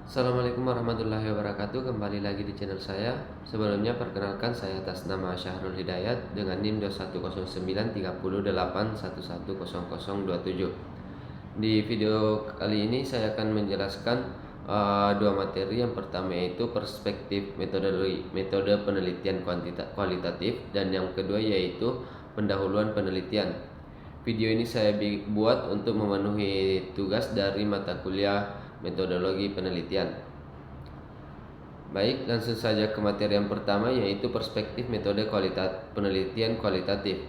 Assalamualaikum warahmatullahi wabarakatuh. Kembali lagi di channel saya. Sebelumnya perkenalkan, saya atas nama Syahrul Hidayat dengan NIM 2109308110027. Di video kali ini saya akan menjelaskan dua materi. Yang pertama yaitu perspektif metode penelitian kualitatif, dan yang kedua yaitu pendahuluan penelitian. Video ini saya buat untuk memenuhi tugas dari mata kuliah metodologi penelitian. Baik, langsung saja ke materi yang pertama, yaitu perspektif metode penelitian kualitatif.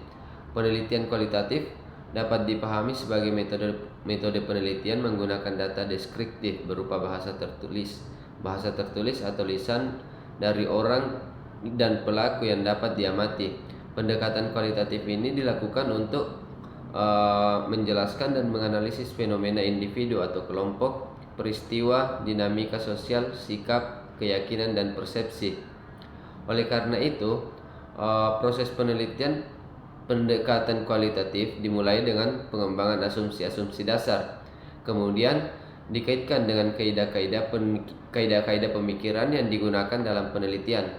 Penelitian kualitatif dapat dipahami sebagai metode penelitian menggunakan data deskriptif berupa bahasa tertulis atau lisan dari orang dan pelaku yang dapat diamati. Pendekatan kualitatif ini dilakukan untuk menjelaskan dan menganalisis fenomena individu atau kelompok, peristiwa, dinamika sosial, sikap, keyakinan, dan persepsi. Oleh karena itu, proses penelitian pendekatan kualitatif dimulai dengan pengembangan asumsi-asumsi dasar, kemudian dikaitkan dengan kaidah-kaidah pemikiran yang digunakan dalam penelitian.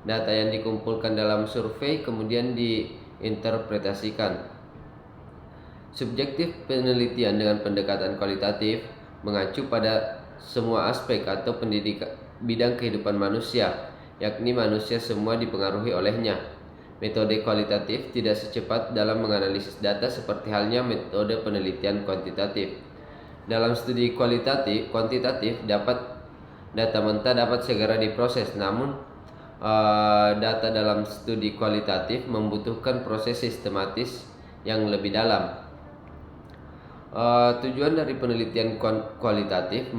Data yang dikumpulkan dalam survei kemudian diinterpretasikan. Subjektif penelitian dengan pendekatan kualitatif mengacu pada semua aspek atau bidang kehidupan manusia, yakni manusia semua dipengaruhi olehnya. Metode kualitatif tidak secepat dalam menganalisis data seperti halnya metode penelitian kuantitatif. Dalam studi kuantitatif data mentah dapat segera diproses, namun data dalam studi kualitatif membutuhkan proses sistematis yang lebih dalam. Tujuan dari penelitian kualitatif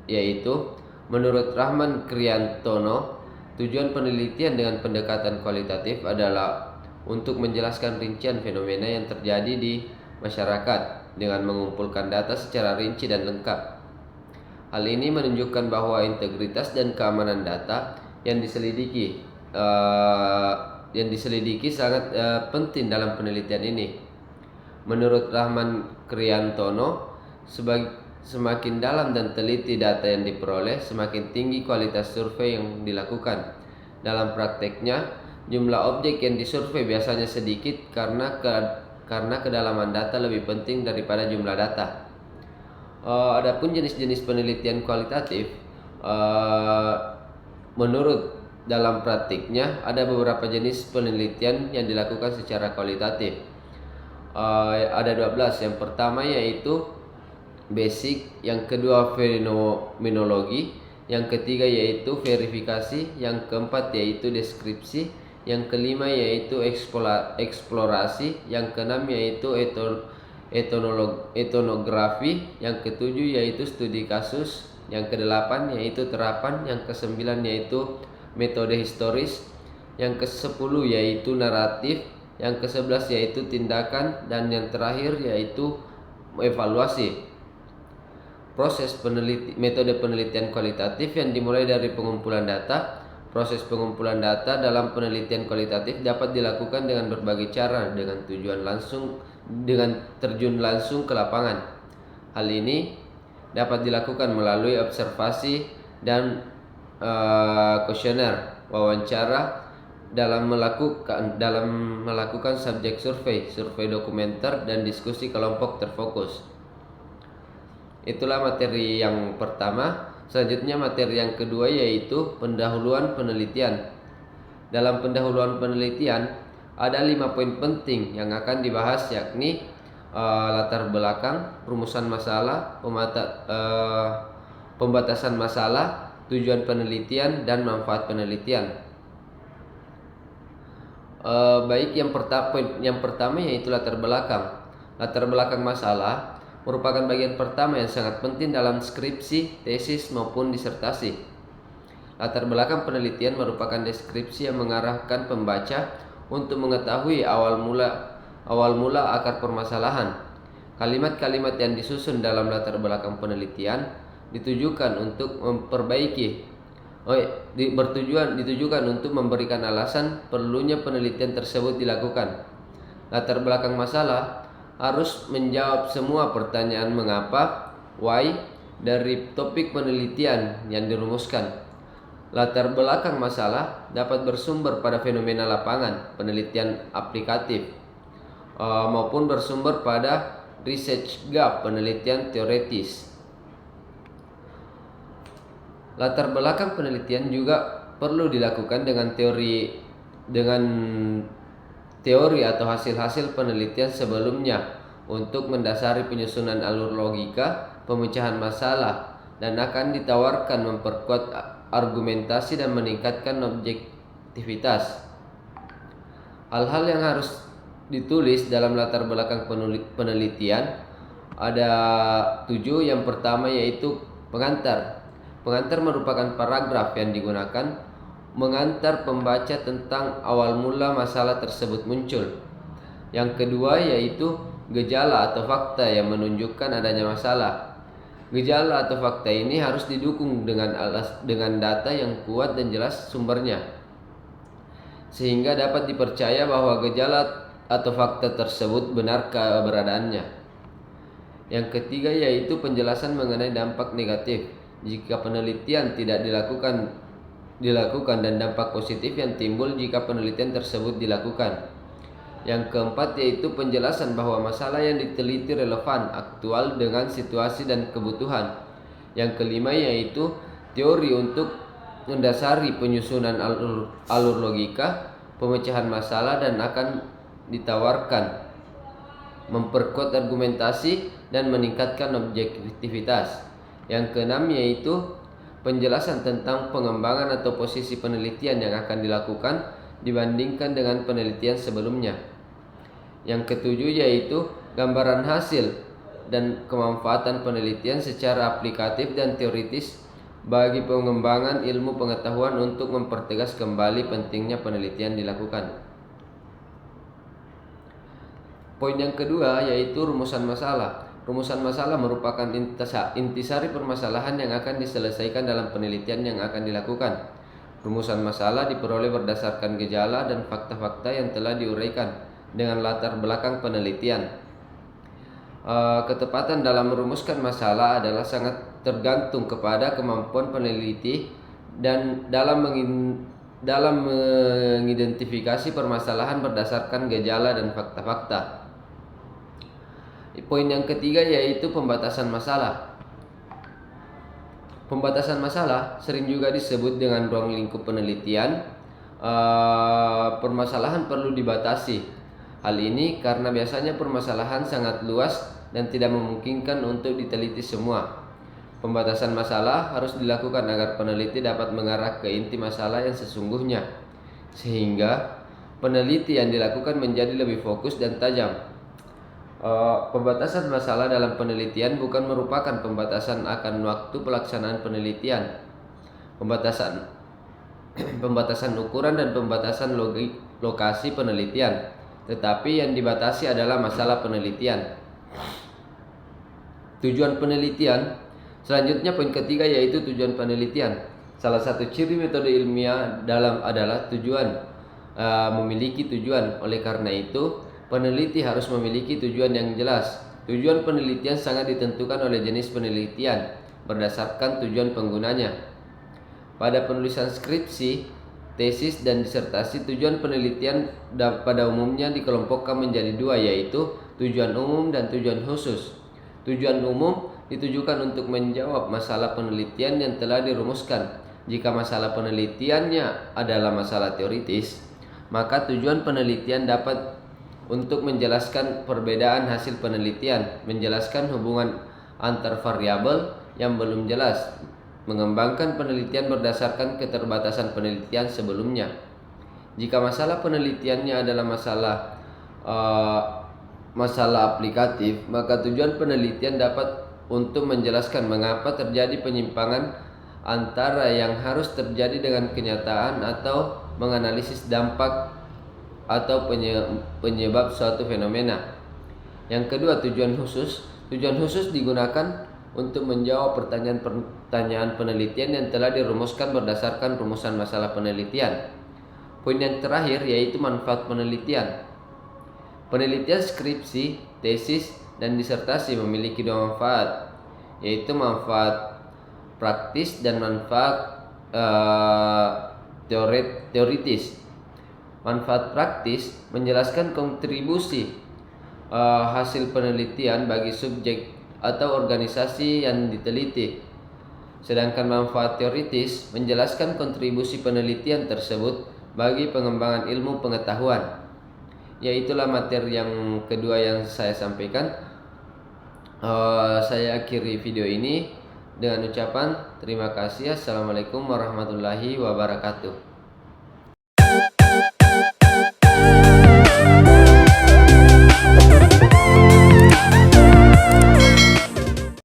yaitu menurut Rahman Kriantono, tujuan penelitian dengan pendekatan kualitatif adalah untuk menjelaskan rincian fenomena yang terjadi di masyarakat dengan mengumpulkan data secara rinci dan lengkap. Hal ini menunjukkan bahwa integritas dan keamanan data yang diselidiki sangat penting dalam penelitian ini. Menurut Rahman Kriantono, semakin dalam dan teliti data yang diperoleh, semakin tinggi kualitas survei yang dilakukan. Dalam prakteknya, jumlah objek yang disurvei biasanya sedikit karena kedalaman data lebih penting daripada jumlah data. Adapun jenis-jenis penelitian kualitatif, menurut dalam praktiknya ada beberapa jenis penelitian yang dilakukan secara kualitatif. Ada 12. Yang pertama yaitu basic, yang kedua fenomenologi, yang ketiga yaitu verifikasi, yang keempat yaitu deskripsi, yang kelima yaitu eksplorasi, yang keenam yaitu etnografi, yang ketujuh yaitu studi kasus, yang kedelapan yaitu terapan, yang kesembilan yaitu metode historis, yang kesepuluh yaitu naratif, yang ke-11 yaitu tindakan, dan yang terakhir yaitu evaluasi. Proses metode penelitian kualitatif yang dimulai dari pengumpulan data. Proses pengumpulan data dalam penelitian kualitatif dapat dilakukan dengan berbagai cara dengan terjun langsung ke lapangan. Hal ini dapat dilakukan melalui observasi dan kuesioner, wawancara, dalam melakukan subjek survei dokumenter, dan diskusi kelompok terfokus. Itulah materi yang pertama. Selanjutnya materi yang kedua yaitu pendahuluan penelitian. Dalam pendahuluan penelitian ada 5 poin penting yang akan dibahas, yakni latar belakang, rumusan masalah, pembatasan masalah, tujuan penelitian, dan manfaat penelitian. Baik, yang pertama yaitu latar belakang. Latar belakang masalah merupakan bagian pertama yang sangat penting dalam skripsi, tesis, maupun disertasi. Latar belakang penelitian merupakan deskripsi yang mengarahkan pembaca untuk mengetahui awal mula akar permasalahan. Kalimat-kalimat yang disusun dalam latar belakang penelitian ditujukan untuk ditujukan untuk memberikan alasan perlunya penelitian tersebut dilakukan. Latar belakang masalah harus menjawab semua pertanyaan mengapa, why, dari topik penelitian yang dirumuskan. Latar belakang masalah dapat bersumber pada fenomena lapangan, penelitian aplikatif, maupun bersumber pada research gap, penelitian teoritis. Latar belakang penelitian juga perlu dilakukan dengan teori atau hasil-hasil penelitian sebelumnya untuk mendasari penyusunan alur logika pemecahan masalah, dan akan ditawarkan memperkuat argumentasi dan meningkatkan objektivitas. Hal-hal yang harus ditulis dalam latar belakang penelitian ada 7. Yang pertama yaitu pengantar. Pengantar merupakan paragraf yang digunakan mengantar pembaca tentang awal mula masalah tersebut muncul. Yang kedua yaitu gejala atau fakta yang menunjukkan adanya masalah. Gejala atau fakta ini harus didukung dengan data yang kuat dan jelas sumbernya, sehingga dapat dipercaya bahwa gejala atau fakta tersebut benar keberadaannya. Yang ketiga yaitu penjelasan mengenai dampak negatif jika penelitian tidak dilakukan dan dampak positif yang timbul jika penelitian tersebut dilakukan. Yang keempat yaitu penjelasan bahwa masalah yang diteliti relevan, aktual dengan situasi dan kebutuhan. Yang kelima yaitu teori untuk mendasari penyusunan alur logika pemecahan masalah dan akan ditawarkan memperkuat argumentasi dan meningkatkan objektivitas. Yang keenam yaitu penjelasan tentang pengembangan atau posisi penelitian yang akan dilakukan dibandingkan dengan penelitian sebelumnya. Yang ketujuh yaitu gambaran hasil dan kemanfaatan penelitian secara aplikatif dan teoritis bagi pengembangan ilmu pengetahuan untuk mempertegas kembali pentingnya penelitian dilakukan. Poin yang kedua yaitu rumusan masalah. Rumusan masalah merupakan intisari permasalahan yang akan diselesaikan dalam penelitian yang akan dilakukan. Rumusan masalah diperoleh berdasarkan gejala dan fakta-fakta yang telah diuraikan dengan latar belakang penelitian. Ketepatan dalam merumuskan masalah adalah sangat tergantung kepada kemampuan peneliti dan dalam mengidentifikasi permasalahan berdasarkan gejala dan fakta-fakta. Poin yang ketiga yaitu pembatasan masalah. Pembatasan masalah sering juga disebut dengan ruang lingkup penelitian. Permasalahan perlu dibatasi. Hal ini karena biasanya permasalahan sangat luas dan tidak memungkinkan untuk diteliti semua. Pembatasan masalah harus dilakukan agar peneliti dapat mengarah ke inti masalah yang sesungguhnya, sehingga peneliti yang dilakukan menjadi lebih fokus dan tajam. Pembatasan masalah dalam penelitian bukan merupakan pembatasan akan waktu pelaksanaan penelitian, pembatasan ukuran dan pembatasan lokasi penelitian, tetapi yang dibatasi adalah masalah penelitian. Tujuan penelitian. Selanjutnya poin ketiga yaitu tujuan penelitian. Salah satu ciri metode ilmiah adalah tujuan, memiliki tujuan. Oleh karena itu peneliti harus memiliki tujuan yang jelas. Tujuan penelitian sangat ditentukan oleh jenis penelitian berdasarkan tujuan penggunanya. Pada penulisan skripsi, tesis, dan disertasi, tujuan penelitian pada umumnya dikelompokkan menjadi 2 yaitu tujuan umum dan tujuan khusus. Tujuan umum ditujukan untuk menjawab masalah penelitian yang telah dirumuskan. Jika masalah penelitiannya adalah masalah teoritis, maka tujuan penelitian dapat untuk menjelaskan perbedaan hasil penelitian, menjelaskan hubungan antar variabel yang belum jelas, mengembangkan penelitian berdasarkan keterbatasan penelitian sebelumnya. Jika masalah penelitiannya adalah masalah aplikatif, maka tujuan penelitian dapat untuk menjelaskan mengapa terjadi penyimpangan antara yang harus terjadi dengan kenyataan atau menganalisis dampak atau penyebab suatu fenomena. Yang kedua, tujuan khusus. Tujuan khusus digunakan untuk menjawab pertanyaan penelitian yang telah dirumuskan berdasarkan rumusan masalah penelitian. Poin yang terakhir yaitu manfaat penelitian. Penelitian skripsi, tesis, dan disertasi memiliki 2 manfaat. yaitu manfaat praktis dan manfaat teoritis. Manfaat praktis menjelaskan kontribusi hasil penelitian bagi subjek atau organisasi yang diteliti. Sedangkan manfaat teoritis menjelaskan kontribusi penelitian tersebut bagi pengembangan ilmu pengetahuan. Yaitulah materi yang kedua yang saya sampaikan. Saya akhiri video ini dengan ucapan terima kasih. Assalamualaikum warahmatullahi wabarakatuh.